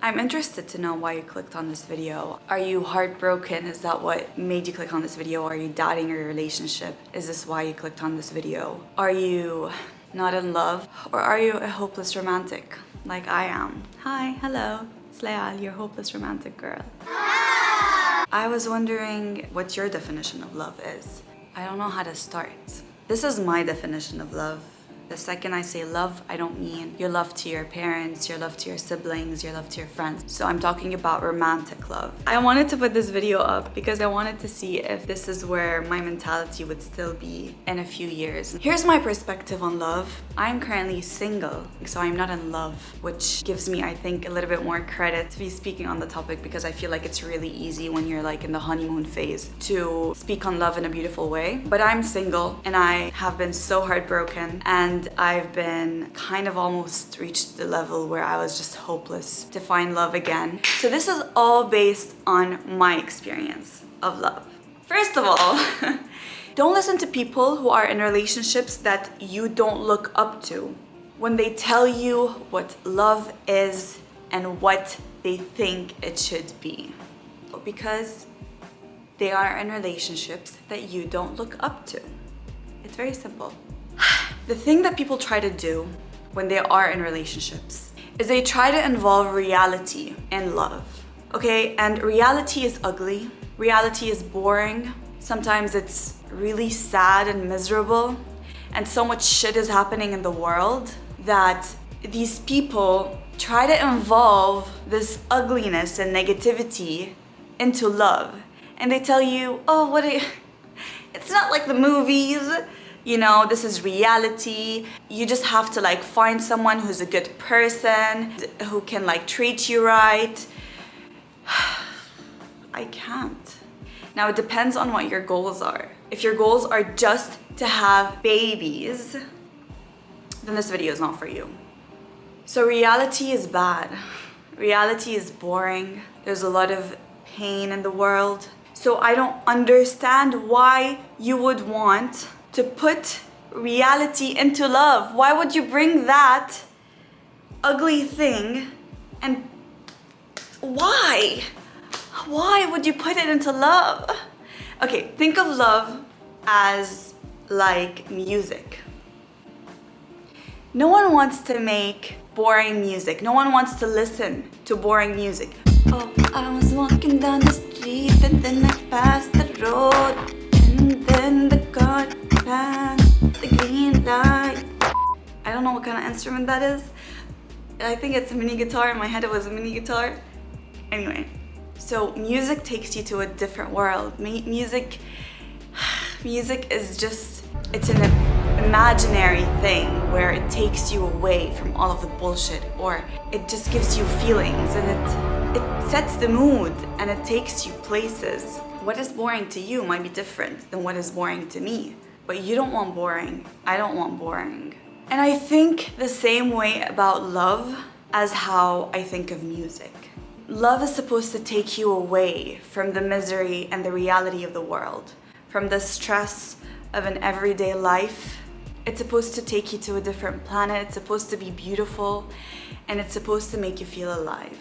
I'm interested to know why you clicked on this video. Are you heartbroken? Is that what made you click on this video? Are you doubting your relationship? Is this why you clicked on this video? Are you not in love? Or are you a hopeless romantic like I am? Hi, hello, it's Layal, your hopeless romantic girl. I was wondering what your definition of love is. I don't know how to start. This is my definition of love. The second I say love, I don't mean your love to your parents, your love to your siblings, your love to your friends. So I'm talking about romantic love. I wanted to put this video up because I wanted to see if this is where my mentality would still be in a few years. Here's my perspective on love. I'm currently single, so I'm not in love, which gives me, I think, a little bit more credit to be speaking on the topic because I feel like it's really easy when you're like in the honeymoon phase to speak on love in a beautiful way. But I'm single and I have been so heartbroken, and I've been kind of almost reached the level where I was just hopeless to find love again. So this is all based on my experience of love. First of all, don't listen to people who are in relationships that you don't look up to when they tell you what love is and what they think it should be. Because they are in relationships that you don't look up to. It's very simple. The thing that people try to do when they are in relationships is they try to involve reality in love, okay? And reality is ugly. Reality is boring. Sometimes it's really sad and miserable. And so much shit is happening in the world that these people try to involve this ugliness and negativity into love. And they tell you, oh, it's not like the movies. You know, this is reality. You just have to like find someone who's a good person, who can like treat you right. I can't. Now it depends on what your goals are. If your goals are just to have babies, then this video is not for you. So reality is bad. Reality is boring. There's a lot of pain in the world. So I don't understand why you would want to put reality into love. Why would you bring that ugly thing and why? Why would you put it into love? Okay, think of love as like music. No one wants to make boring music. No one wants to listen to boring music. Oh, I was walking down the street and then I passed the road and then the car passed the green light. I don't know what kind of instrument that is. I think it's a mini guitar. In my head it was a mini guitar. Anyway, so music takes you to a different world. Music is just, it's an imaginary thing where it takes you away from all of the bullshit, or it just gives you feelings and it sets the mood and it takes you places. What is boring to you might be different than what is boring to me. But you don't want boring. I don't want boring. And I think the same way about love as how I think of music. Love is supposed to take you away from the misery and the reality of the world, from the stress of an everyday life. It's supposed to take you to a different planet. It's supposed to be beautiful, and it's supposed to make you feel alive.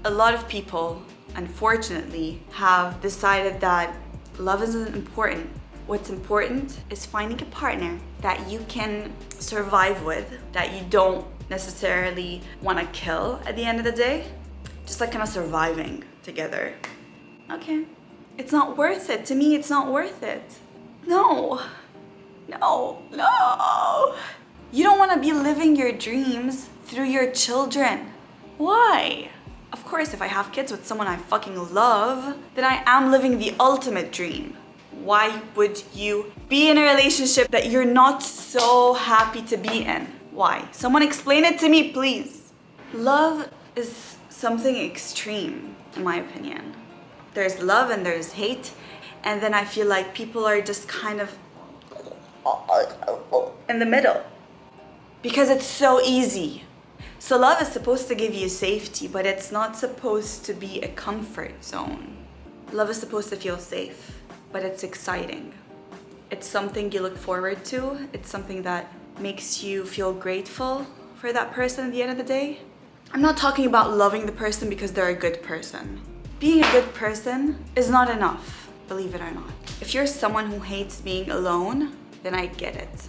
A lot of people, unfortunately, have decided that love isn't important. What's important is finding a partner that you can survive with, that you don't necessarily want to kill at the end of the day. Just like kind of surviving together. Okay. It's not worth it. To me, it's not worth it. No. No. No. You don't want to be living your dreams through your children. Why? Of course, if I have kids with someone I fucking love, then I am living the ultimate dream. Why would you be in a relationship that you're not so happy to be in? Why? Someone explain it to me, please. Love is something extreme, in my opinion. There's love and there's hate, and then I feel like people are just kind of in the middle because it's so easy. So love is supposed to give you safety, but it's not supposed to be a comfort zone. Love is supposed to feel safe, but it's exciting. It's something you look forward to. It's something that makes you feel grateful for that person at the end of the day. I'm not talking about loving the person because they're a good person. Being a good person is not enough, believe it or not. If you're someone who hates being alone, then I get it.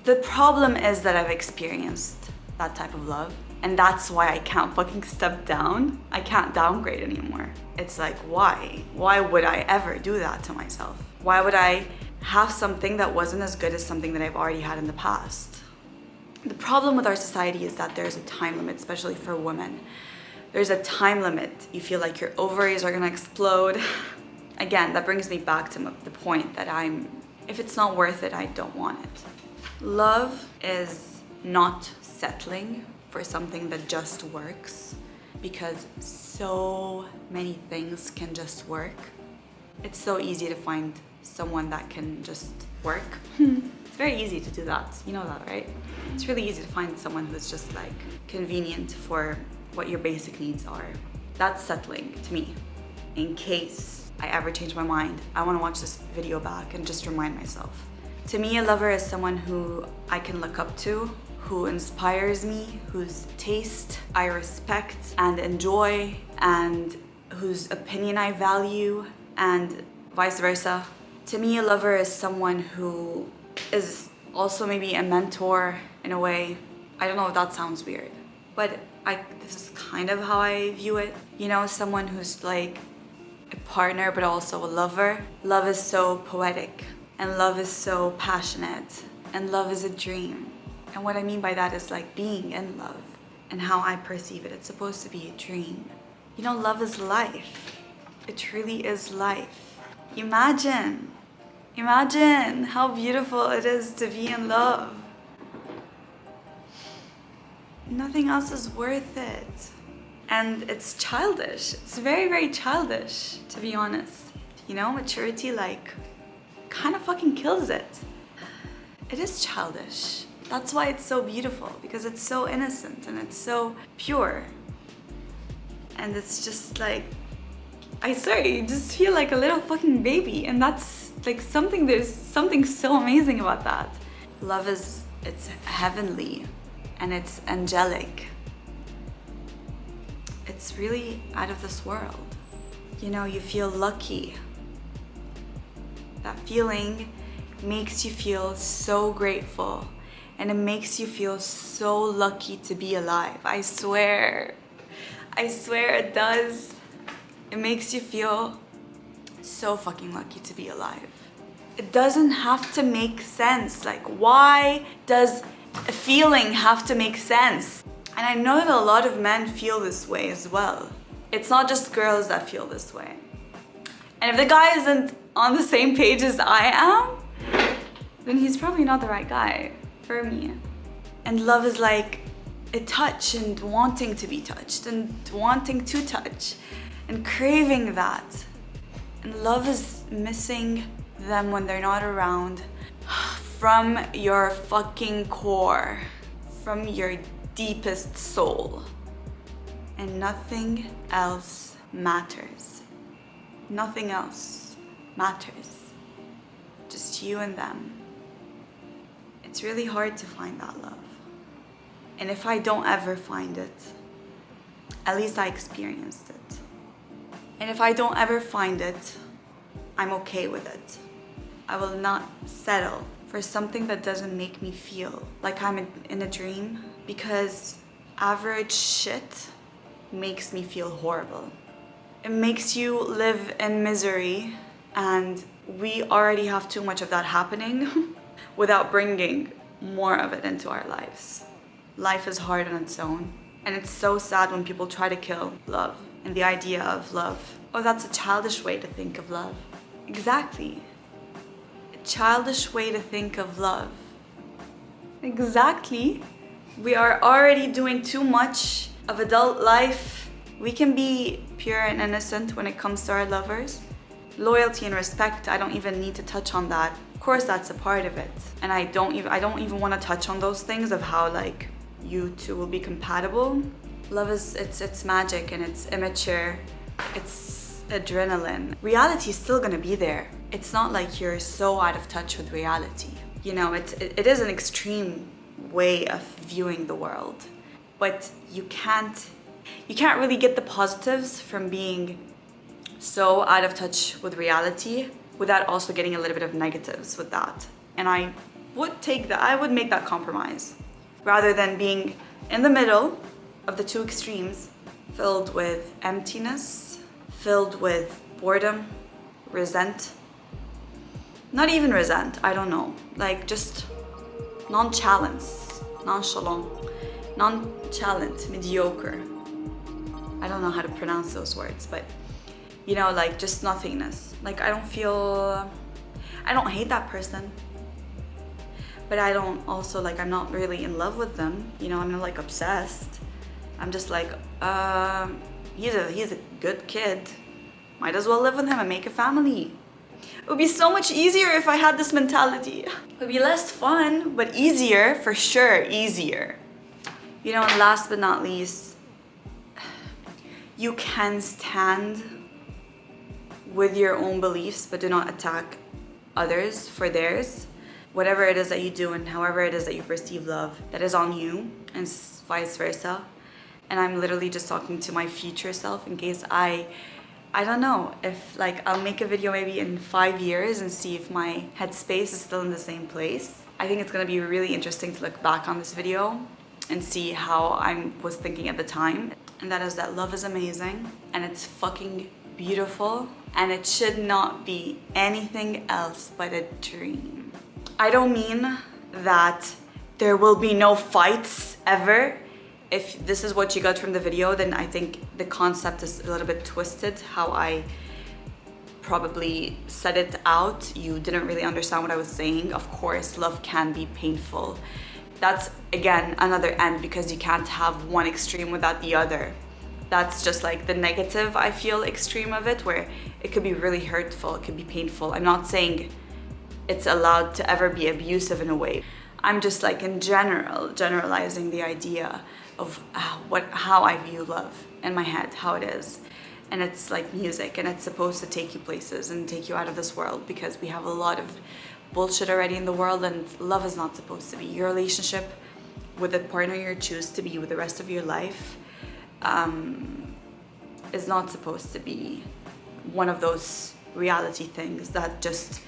The problem is that I've experienced that type of love, and that's why I can't fucking step down. I can't downgrade anymore. It's like, why? Why would I ever do that to myself? Why would I have something that wasn't as good as something that I've already had in the past? The problem with our society is that there's a time limit, especially for women. There's a time limit. You feel like your ovaries are gonna explode. Again, that brings me back to the point that if it's not worth it, I don't want it. Love is not settling for something that just works, because so many things can just work. It's so easy to find someone that can just work. It's very easy to do that. You know that, right? It's really easy to find someone who's just like convenient for what your basic needs are. That's settling to me. In case I ever change my mind, I want to watch this video back and just remind myself. To me, a lover is someone who I can look up to, who inspires me, whose taste I respect and enjoy, and whose opinion I value, and vice versa. To me, a lover is someone who is also maybe a mentor in a way. I don't know if that sounds weird, but this is kind of how I view it. You know, someone who's like a partner but also a lover. Love is so poetic, and love is so passionate, and love is a dream. And what I mean by that is like being in love and how I perceive it. It's supposed to be a dream. You know, love is life. It truly is life. Imagine how beautiful it is to be in love. Nothing else is worth it. And it's childish. It's very, very childish, to be honest. You know, maturity like kind of fucking kills it. It is childish. That's why it's so beautiful, because it's so innocent and it's so pure. And it's just like, I swear, you just feel like a little fucking baby, and that's like there's something so amazing about that. Love it's heavenly and it's angelic. It's really out of this world. You know, you feel lucky. That feeling makes you feel so grateful, and it makes you feel so lucky to be alive. I swear it does. It makes you feel so fucking lucky to be alive. It doesn't have to make sense. Like, why does a feeling have to make sense? And I know that a lot of men feel this way as well. It's not just girls that feel this way. And if the guy isn't on the same page as I am, then he's probably not the right guy for me. And love is like a touch, and wanting to be touched, and wanting to touch, and craving that. And love is missing them when they're not around, from your fucking core, from your deepest soul. And nothing else matters. Nothing else matters. Just you and them. It's really hard to find that love. And if I don't ever find it, at least I experienced it. And if I don't ever find it, I'm okay with it. I will not settle for something that doesn't make me feel like I'm in a dream, because average shit makes me feel horrible. It makes you live in misery, and we already have too much of that happening without bringing more of it into our lives. Life is hard on its own, and it's so sad when people try to kill love and the idea of love. Oh, that's a childish way to think of love. Exactly. A childish way to think of love. Exactly. We are already doing too much of adult life. We can be pure and innocent when it comes to our lovers. Loyalty and respect, I don't even need to touch on that. Of course, that's a part of it. And I don't even want to touch on those things of how like you two will be compatible. Love is, it's magic, and it's immature. It's adrenaline. Reality is still gonna be there. It's not like you're so out of touch with reality. You know, it is an extreme way of viewing the world. but you can't really get the positives from being so out of touch with reality without also getting a little bit of negatives with that. And I would take that, I would make that compromise rather than being in the middle of the two extremes, filled with emptiness, filled with boredom, not even resent, I don't know, like just nonchalant, mediocre. I don't know how to pronounce those words, but you know, like just nothingness. Like I don't hate that person, but I don't also like, I'm not really in love with them. You know, I'm not like obsessed. I'm just like, he's a good kid. Might as well live with him and make a family. It would be so much easier if I had this mentality. It would be less fun, but easier, for sure, easier. You know, and last but not least, you can stand with your own beliefs, but do not attack others for theirs. Whatever it is that you do and however it is that you perceive love, that is on you, and vice versa. And I'm literally just talking to my future self in case I don't know, if like I'll make a video maybe in 5 years and see if my headspace is still in the same place. I think it's gonna be really interesting to look back on this video and see how I was thinking at the time. And that is that love is amazing and it's fucking beautiful and it should not be anything else but a dream. I don't mean that there will be no fights ever. If this is what you got from the video, then I think the concept is a little bit twisted. How I probably said it out, you didn't really understand what I was saying. Of course, love can be painful. That's, again, another end because you can't have one extreme without the other. That's just like the negative, I feel, extreme of it, where it could be really hurtful, it could be painful. I'm not saying it's allowed to ever be abusive in a way. I'm just like in general, generalizing the idea of how I view love in my head, how it is. And it's like music and it's supposed to take you places and take you out of this world because we have a lot of bullshit already in the world and love is not supposed to be. Your relationship with the partner you choose to be with the rest of your life is not supposed to be one of those reality things that just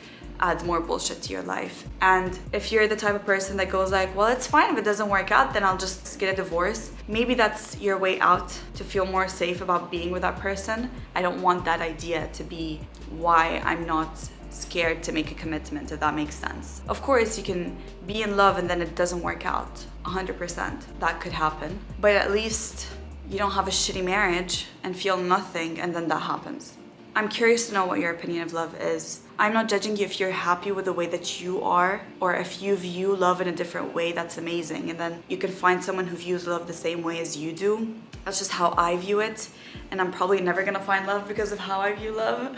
adds more bullshit to your life. And if you're the type of person that goes like, well, it's fine if it doesn't work out, then I'll just get a divorce. Maybe that's your way out to feel more safe about being with that person. I don't want that idea to be why I'm not scared to make a commitment, if that makes sense. Of course, you can be in love and then it doesn't work out, 100%. That could happen. But at least you don't have a shitty marriage and feel nothing and then that happens. I'm curious to know what your opinion of love is. I'm not judging you if you're happy with the way that you are, or if you view love in a different way, that's amazing. And then you can find someone who views love the same way as you do. That's just how I view it. And I'm probably never gonna find love because of how I view love.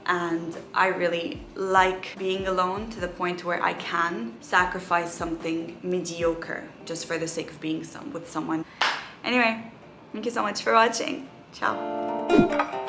And I really like being alone to the point where I can sacrifice something mediocre just for the sake of being with someone. Anyway, thank you so much for watching. Ciao.